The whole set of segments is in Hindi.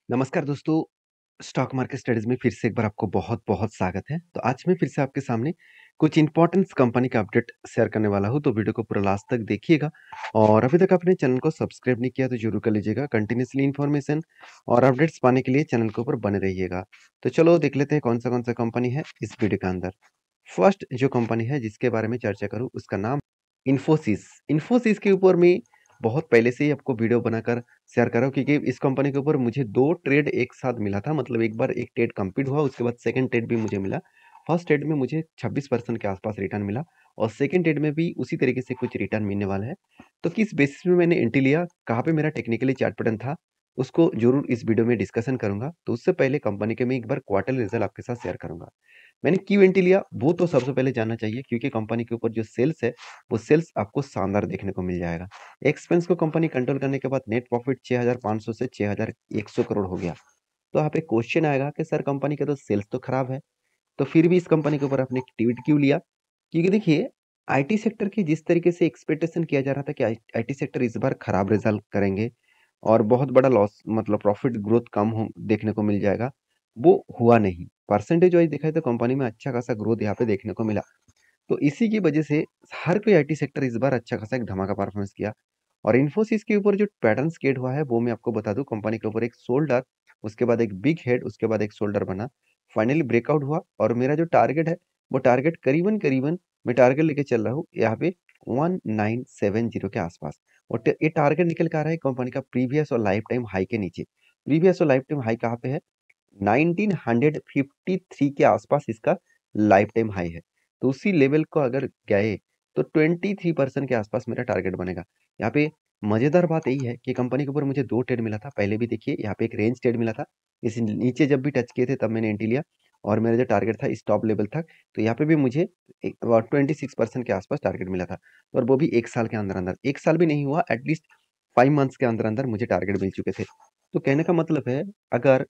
नमस्कार दोस्तों, स्टॉक मार्केट स्टडीज़ में फिर से एक बार आपको बहुत-बहुत स्वागत है। तो आज मैं फिर से आपके सामने कुछ इम्पोर्टेंस कंपनी का अपडेट शेयर करने वाला हूँ, तो वीडियो को पूरा लास्ट तक देखिएगा और अभी तक आपने चैनल को सब्सक्राइब नहीं किया तो ज़रूर कर लीजिएगा। कंटिन्यूअसली इन्फॉर्मेशन और अपडेट्स पाने के लिए चैनल के ऊपर बने रहिएगा। तो चलो देख लेते हैं कौन-सा कंपनी है इस वीडियो के अंदर। फर्स्ट जो कंपनी है जिसके बारे में चर्चा करूँ उसका नाम इन्फोसिस। इन्फोसिस के ऊपर मैं बहुत पहले से ही आपको वीडियो बनाकर शेयर कर रहा हूँ क्योंकि इस कंपनी के ऊपर मुझे 2 ट्रेड एक साथ मिला था। मतलब एक बार एक ट्रेड कंप्लीट हुआ, उसके बाद सेकंड ट्रेड भी मुझे मिला। फर्स्ट ट्रेड में मुझे 26% के आसपास रिटर्न मिला और सेकंड ट्रेड में भी उसी तरीके से कुछ रिटर्न मिलने वाला है। तो किस बेसिस में मैंने एंट्री लिया, कहाँ पे मेरा टेक्निकली चार्ट पैटर्न था, उसको ज़रूर इस वीडियो में डिस्कशन करूँगा। तो उससे पहले कंपनी के मैं एक बार क्वार्टरली रिजल्ट आपके साथ शेयर करूँगा। मैंने क्यों एंट्री लिया वो तो सबसे पहले जानना चाहिए क्योंकि कंपनी के ऊपर जो सेल्स है वो सेल्स आपको शानदार देखने को मिल जाएगा। एक्सपेंस को कंपनी कंट्रोल करने के बाद नेट प्रॉफिट 6,500 से 6,100 करोड़ हो गया। तो यहाँ पे क्वेश्चन आएगा कि सर कंपनी का तो सेल्स तो खराब है, तो फिर भी इस कंपनी के ऊपर आपने ट्वीट क्यों लिया? क्योंकि देखिए आईटी सेक्टर की जिस तरीके से एक्सपेक्टेशन किया जा रहा था कि आईटी सेक्टर इस बार खराब रिजल्ट करेंगे और बहुत बड़ा लॉस मतलब प्रॉफिट ग्रोथ कम हो देखने को मिल जाएगा, वो हुआ नहीं। परसेंटेज वाइज देखा जाए तो कंपनी में अच्छा खासा ग्रोथ यहाँ पे देखने को मिला। तो इसी की वजह से हर कोई आईटी सेक्टर इस बार अच्छा खासा एक धमाका परफॉर्मेंस किया और इन्फोसिस के ऊपर जो पैटर्न क्रिएट हुआ है वो मैं आपको बता दूं। कंपनी के ऊपर एक शोल्डर, उसके बाद एक बिग हेड, उसके बाद एक शोल्डर बना, फाइनली ब्रेकआउट हुआ और मेरा जो टारगेट है वो टारगेट करीबन करीबन मैं टारगेट लेके चल रहा हूँ यहाँ पे 1970 के आसपास। और ये टारगेट निकल कर आ रहा है कंपनी का प्रीवियस और लाइफ टाइम हाई के नीचे। प्रीवियस और लाइफ टाइम हाई कहाँ पे है? 1953 के आसपास इसका लाइफ टाइम हाई है। तो उसी लेवल को अगर गए तो 23% के आसपास मेरा टारगेट बनेगा। यहाँ पे मजेदार बात यही है कि कंपनी के ऊपर मुझे 2 ट्रेड मिला था। पहले भी देखिए यहाँ पे एक रेंज ट्रेड मिला था। इस नीचे जब भी टच किए थे तब मैंने एंट्री लिया और मेरा जो टारगेट था स्टॉप लेवल तक। तो यहाँ पे भी मुझे 26% के आसपास टारगेट मिला था और वो भी 1 साल के अंदर-अंदर। 1 साल भी नहीं हुआ, एटलीस्ट 5 मंथ्स के अंदर-अंदर मुझे टारगेट मिल चुके थे। तो कहने का मतलब है अगर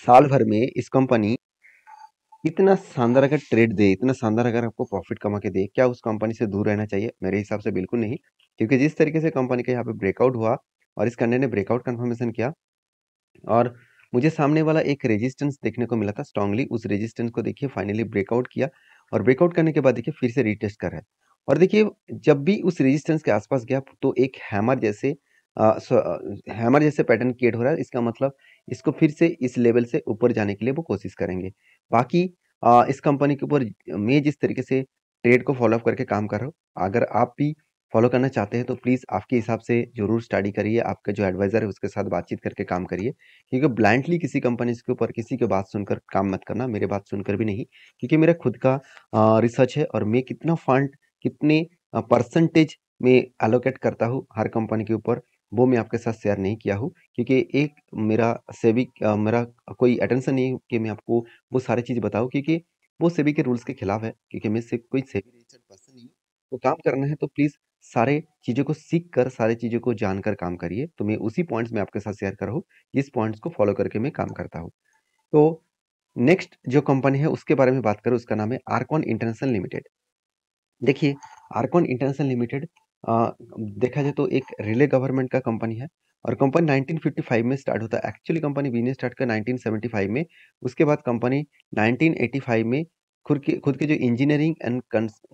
साल भर में इस कंपनी इतना शानदार अगर ट्रेड दे, इतना शानदार अगर आपको प्रॉफिट कमा के दे, क्या उस कंपनी से दूर रहना चाहिए? मेरे हिसाब से बिल्कुल नहीं। क्योंकि जिस तरीके से कंपनी का यहाँ पे ब्रेकआउट हुआ और इस कैंडल ने ब्रेकआउट कंफर्मेशन किया और मुझे सामने वाला एक रेजिस्टेंस देखने को मिला था स्ट्रांगली, उस रेजिस्टेंस को देखिए फाइनली ब्रेकआउट किया और ब्रेकआउट करने के बाद देखिए फिर से रीटेस्ट कर रहा है। और देखिए जब भी उस रेजिस्टेंस के आसपास गया तो एक हैमर जैसे पैटर्न क्रिएट हो रहा है। इसका मतलब इसको फिर से इस लेवल से ऊपर जाने के लिए वो कोशिश करेंगे। बाकी इस कंपनी के ऊपर मैं जिस तरीके से ट्रेड को फॉलो अप करके काम कर रहा हूँ, अगर आप भी फॉलो करना चाहते हैं तो प्लीज़ आपके हिसाब से ज़रूर स्टडी करिए, आपका जो एडवाइज़र है उसके साथ बातचीत करके काम करिए। क्योंकि ब्लाइंडली किसी कंपनी के ऊपर किसी की बात सुनकर काम मत करना, मेरी बात सुनकर भी नहीं। क्योंकि मेरा खुद का रिसर्च है और मैं कितना फंड कितने परसेंटेज में एलोकेट करता हूँ हर कंपनी के ऊपर, वो मैं आपके साथ शेयर नहीं किया हूँ। क्योंकि एक मेरा कोई अटेंशन नहीं है कि मैं आपको वो सारी चीज़ बताऊँ, क्योंकि वो सेबी के रूल्स के खिलाफ है। क्योंकि मैं सिर्फ कोई सेबी रजिस्टर्ड पर्सन नहीं हूँ। तो काम करना है तो प्लीज़ सारे चीज़ों को सीख कर, सारी चीज़ों को जानकर काम करिए। तो मैं उसी पॉइंट्स में आपके साथ शेयर कर रहा हूँ, जिस पॉइंट्स को फॉलो करके मैं काम करता हूँ। तो नेक्स्ट जो कंपनी है उसके बारे में बात करें, उसका नाम है आर्कॉन इंटरनेशनल लिमिटेड। देखिए आर्कॉन इंटरनेशनल लिमिटेड देखा जाए तो एक रिले गवर्नमेंट का कंपनी है और कंपनी 1955 में स्टार्ट होता है। एक्चुअली कंपनी बिजनेस स्टार्ट कर 1975 में। उसके बाद कंपनी 1985 में खुद के जो इंजीनियरिंग एंड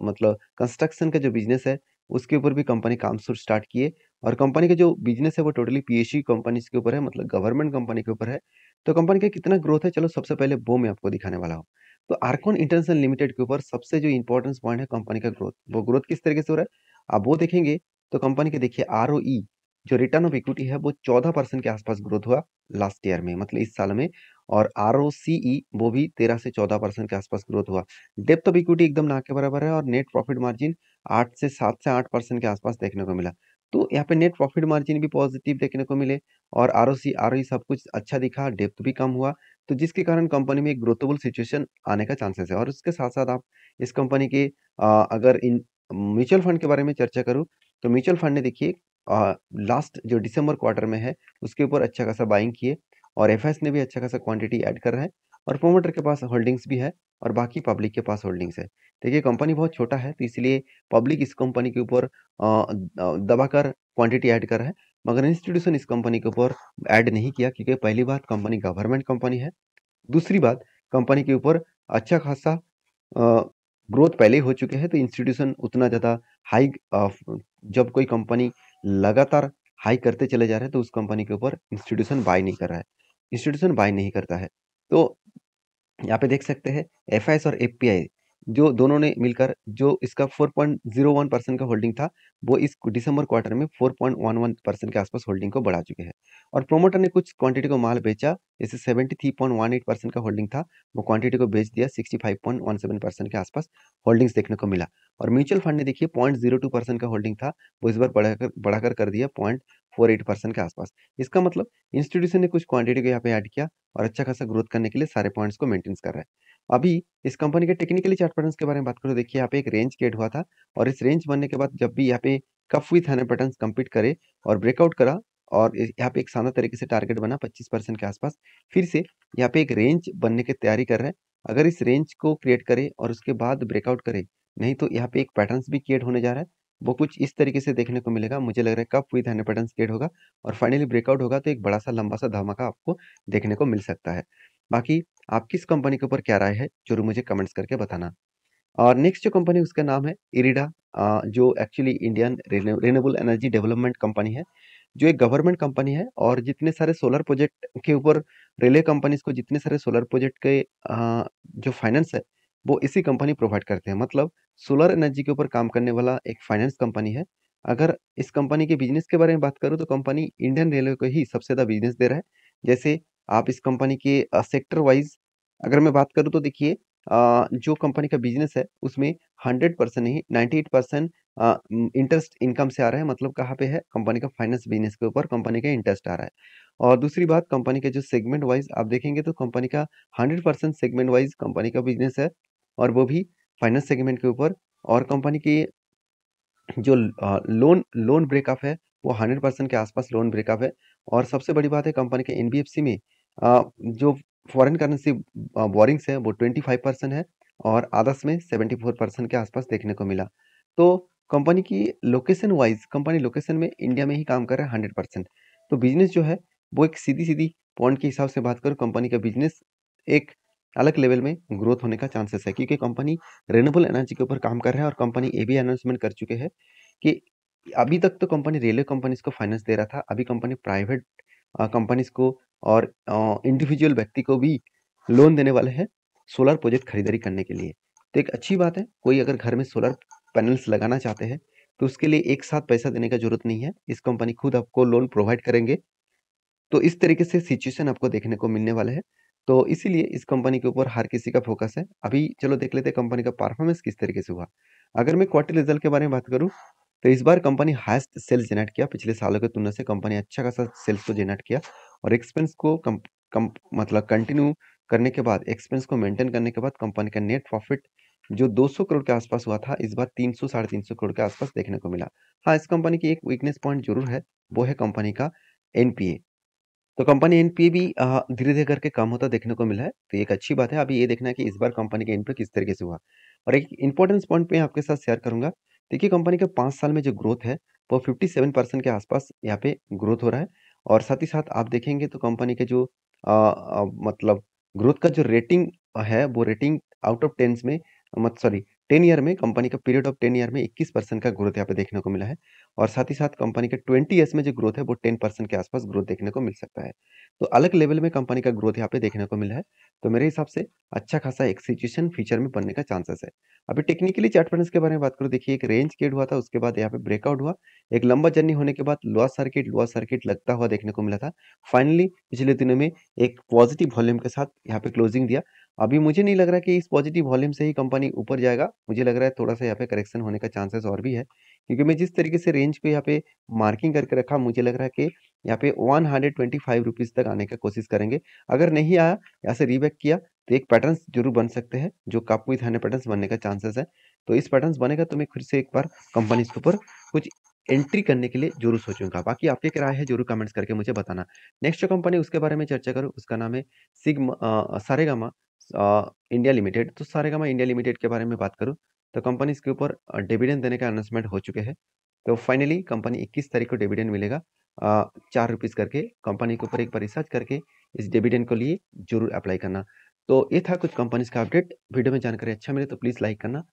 मतलब कंस्ट्रक्शन का जो बिजनेस है उसके ऊपर भी कंपनी काम शुरू स्टार्ट किए। और कंपनी का जो बिजनेस है वो टोटली पीएसयू कंपनीज के ऊपर है, मतलब गवर्नमेंट कंपनी के ऊपर है। तो कंपनी का कितना ग्रोथ है, चलो सबसे पहले वो मैं आपको दिखाने वाला हूँ। तो आर्कॉन इंटरनेशनल लिमिटेड के ऊपर सबसे जो इंपॉर्टेंस पॉइंट है कंपनी का ग्रोथ, वो ग्रोथ किस तरीके से हो रहा है आप वो देखेंगे। तो कंपनी के देखिए आरओई जो रिटर्न ऑफ इक्विटी है वो 14% के आसपास ग्रोथ हुआ लास्ट ईयर में, मतलब इस साल में। और आरओसीई वो भी 13 से 14% के आसपास ग्रोथ हुआ। डेप्थ ऑफ इक्विटी एकदम ना के बराबर है और नेट प्रॉफिट मार्जिन 7 से 8% के आसपास देखने को मिला। तो यहाँ पे नेट प्रॉफिट मार्जिन भी पॉजिटिव देखने को मिले और आरओई सब कुछ अच्छा दिखा, डेप्थ भी कम हुआ। तो जिसके कारण कंपनी में एक ग्रोथेबल सिचुएशन आने का चांसेस है। और उसके साथ-साथ आप इस कंपनी के अगर इन म्यूचुअल फंड के बारे में चर्चा करूँ, तो म्यूचुअल फंड ने देखिए लास्ट जो दिसंबर क्वार्टर में है, उसके ऊपर अच्छा खासा बाइंग किए और एफएस ने भी अच्छा खासा क्वांटिटी ऐड कर रहा है और प्रोमोटर के पास होल्डिंग्स भी है और बाकी पब्लिक के पास होल्डिंग्स है। देखिए कंपनी बहुत छोटा है तो इसलिए पब्लिक इस कंपनी के ऊपर दबाकर क्वांटिटी ऐड कर रहा है। मगर इंस्टीट्यूशन इस कंपनी के ऊपर ऐड नहीं किया, क्योंकि पहली बात कंपनी गवर्नमेंट कंपनी है, दूसरी बात कंपनी के ऊपर अच्छा खासा ग्रोथ पहले ही हो चुके हैं, तो इंस्टीट्यूशन उतना ज़्यादा हाई जब कोई कंपनी लगातार हाई करते चले जा रहे हैं तो उस कंपनी के ऊपर इंस्टीट्यूशन बाय नहीं कर रहा है, इंस्टीट्यूशन बाय नहीं करता है। तो यहाँ पे देख सकते हैं एफआईएस और एफपीआई जो दोनों ने मिलकर जो इसका 4.01% का होल्डिंग था, वो इस दिसंबर क्वार्टर में 4.11% के आसपास होल्डिंग को बढ़ा चुके हैं। और प्रोमोटर ने कुछ क्वांटिटी को माल बेचा, जैसे 73.18% का होल्डिंग था, वो क्वांटिटी को बेच दिया, 65.17% के आसपास होल्डिंग्स देखने को मिला। और म्यूचुअल फंड ने देखिए 0.02% का होल्डिंग था, वो इस बार बढ़ाकर कर दिया 0.48% के आसपास। इसका मतलब इंस्टीट्यूशन ने कुछ क्वांटिटी को यहाँ पे ऐड किया और अच्छा खासा ग्रोथ करने के लिए सारे पॉइंट्स को मेंटेन कर रहा है। अभी इस कंपनी के टेक्निकली चार्ट पैटर्न्स के बारे में बात करूँ तो देखिए यहाँ पे एक रेंज क्रिएट हुआ था, और इस रेंज बनने के बाद जब भी यहाँ पे cup with handle patterns complete करे और ब्रेकआउट करा, और यहाँ पे एक शानदार तरीके से टारगेट बना 25% के आसपास, फिर से यहाँ पे एक रेंज बनने की तैयारी कर रहे हैं। अगर इस रेंज को क्रिएट करे और उसके बाद ब्रेकआउट करे, नहीं तो यहाँ पे एक पैटर्न्स भी क्रिएट होने जा रहा है, वो कुछ इस तरीके से देखने को मिलेगा। मुझे लग रहा है cup with handle patterns create होगा और फाइनली ब्रेकआउट होगा, तो एक बड़ा सा लंबा सा धमाका आपको देखने को मिल सकता है। बाकी आपकी इस कंपनी के ऊपर क्या राय है, जरूर मुझे कमेंट्स करके बताना। और नेक्स्ट जो कंपनी उसका नाम है इरिडा, जो actually Indian renewable energy development company है, जो एक गवर्नमेंट कंपनी है। और जितने सारे सोलर प्रोजेक्ट के ऊपर रिले कंपनीज को जितने सारे सोलर प्रोजेक्ट के जो फाइनेंस है, वो इसी कंपनी प्रोवाइड करते हैं। मतलब सोलर एनर्जी के ऊपर काम करने वाला एक फाइनेंस कंपनी है। अगर इस कंपनी के बिजनेस के बारे में बात करूँ तो कंपनी इंडियन रेलवे को ही सबसे ज़्यादा बिजनेस दे रहा है। जैसे आप इस कंपनी के सेक्टर वाइज अगर मैं बात करूँ तो देखिए, जो कंपनी का बिजनेस है उसमें 100% नहीं 98% इंटरेस्ट इनकम से आ रहा है। मतलब कहाँ पे है, कंपनी का फाइनेंस बिजनेस के ऊपर कंपनी का इंटरेस्ट आ रहा है। और दूसरी बात, कंपनी के जो सेगमेंट वाइज आप देखेंगे तो कंपनी का 100% सेगमेंट वाइज कंपनी का बिजनेस है, और वो भी फाइनेंस सेगमेंट के ऊपर। और कंपनी की जो लोन लोन ब्रेकअप है वो 100% के आसपास लोन ब्रेकअप है। और सबसे बड़ी बात है, कंपनी के एनबीएफसी में जो फॉरेन करेंसी बोरिंग्स है वो 25% है, और अदर्स में 74% के आसपास देखने को मिला। तो कंपनी की लोकेशन वाइज कंपनी लोकेशन में इंडिया में ही काम कर रहा है 100%। तो बिजनेस जो है वो एक सीधी सीधी पॉइंट के हिसाब से बात करूँ, कंपनी का बिजनेस एक अलग लेवल में ग्रोथ होने का चांसेस है, क्योंकि कंपनी रिन्यूएबल एनर्जी के ऊपर काम कर रहा है। और कंपनी ये भी अनाउंसमेंट कर चुके हैं कि अभी तक तो कंपनी रेलवे कंपनीज को फाइनेंस दे रहा था, अभी कंपनी प्राइवेट कंपनीज को और इंडिविजुअल व्यक्ति को भी लोन देने वाले हैं सोलर प्रोजेक्ट खरीदारी करने के लिए। तो एक अच्छी बात है, कोई अगर घर में सोलर पैनल्स लगाना चाहते हैं तो उसके लिए एक साथ पैसा देने का जरूरत नहीं है, इस कंपनी खुद आपको लोन प्रोवाइड करेंगे। तो इस तरीके से सिचुएशन आपको देखने को मिलने वाला है। तो इसीलिए इस कंपनी के ऊपर हर किसी का फोकस है। अभी चलो देख लेते हैं कंपनी का परफॉर्मेंस किस तरीके से हुआ। अगर मैं क्वार्टर रिजल्ट के बारे में बात करूँ तो इस बार कंपनी हाईएस्ट सेल्स जनरेट किया, पिछले सालों की तुलना से कंपनी अच्छा खासा सेल्स को जनरेट किया। और एक्सपेंस को कम मतलब कंटिन्यू करने के बाद, एक्सपेंस को मेंटेन करने के बाद कंपनी का नेट प्रॉफिट जो 200 करोड़ के आसपास हुआ था, इस बार 300 साढ़े 300 करोड़ के आसपास देखने को मिला। हाँ, इस कंपनी की एक वीकनेस पॉइंट जरूर है, वो है कंपनी का एनपीए। तो कंपनी एनपीए भी धीरे-धीरे करके कम होता देखने को मिला है, तो एक अच्छी बात है। अभी ये देखना है कि इस बार कंपनी का एनपीए किस तरीके से हुआ। और एक इम्पोर्टेंस पॉइंट मैं आपके साथ शेयर करूँगा। देखिए कंपनी का 5 साल में जो ग्रोथ है, वो 57% के आसपास यहाँ पे ग्रोथ हो रहा है। और साथ ही साथ आप देखेंगे तो कंपनी के जो मतलब ग्रोथ का जो रेटिंग है, वो रेटिंग आउट ऑफ 10 में 10 ईयर में कंपनी का पीरियड ऑफ 10 ईयर में 21% का ग्रोथ यहाँ पे देखने को मिला है। और साथ ही साथ कंपनी के 20 ईयर्स में जो ग्रोथ है वो 10% के आसपास ग्रोथ देखने को मिल सकता है। तो अलग लेवल में कंपनी का ग्रोथ यहाँ पे देखने को मिला है। तो मेरे हिसाब से अच्छा खासा एक सिचुएशन फ्यूचर में बनने का चांसेस है। अभी टेक्निकली चार्ट पैटर्न्स के बारे में बात करूँ, देखिए एक रेंज क्रिएट हुआ था, उसके बाद यहाँ पे ब्रेकआउट हुआ। एक लंबा जर्नी होने के बाद लोअर सर्किट लगता हुआ देखने को मिला था। फाइनली पिछले दिनों में एक पॉजिटिव वॉल्यूम के साथ यहाँ पे क्लोजिंग दिया। अभी मुझे नहीं लग रहा कि इस पॉजिटिव वॉल्यूम से ही कंपनी ऊपर जाएगा। मुझे लग रहा है थोड़ा-सा यहाँ पे करेक्शन होने का चांसेस और भी है। क्योंकि मैं जिस तरीके से रेंज को यहाँ पे मार्किंग करके रखा, मुझे लग रहा है कि यहाँ पे 125 रुपीज़ तक आने का कोशिश करेंगे। अगर नहीं आया, यहाँ से रीबैक किया, तो एक पैटर्न्स ज़रूर बन सकते हैं, जो कप विथ हैंड पैटर्न्स बनने का चांसेस है। तो इस पैटर्न्स बनेगा तो मैं फिर से एक बार कंपनीज़ के ऊपर कुछ एंट्री करने के लिए ज़रूर सोचूँगा। बाकी आपकी क्या राय है, ज़रूर कमेंट्स करके मुझे बताना। नेक्स्ट जो कंपनी उसके बारे में चर्चा करूँ, उसका नाम है सारेगामा इंडिया लिमिटेड। तो सारेगामा इंडिया लिमिटेड के बारे में बात करूँ, तो कंपनी इसके ऊपर डिविडेंड देने का अनाउंसमेंट हो चुके हैं। तो फाइनली कंपनी 21 तारीख को डिविडेंड मिलेगा। ₹4 करके कंपनी के ऊपर एक बार रिसर्च करके इस डिविडेंड को लिए ज़रूर अप्लाई करना। तो ये था कुछ कंपनीज़ का अपडेट। वीडियो में जानकारी अच्छा मिले तो प्लीज़ लाइक करना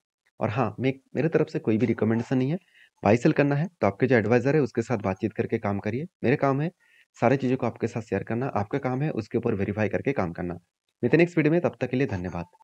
और हाँ, मेरे तरफ से कोई भी रिकमेंडेशन नहीं है। बाय सेल करना है तो आपके जो एडवाइज़र है उसके साथ बातचीत करके काम करिए। मेरा काम है सारी चीज़ों को आपके साथ शेयर करना, आपका काम है उसके ऊपर वेरीफ़ाई करके काम करना। मिलते हैं नेक्स्ट वीडियो में, तब तक के लिए धन्यवाद।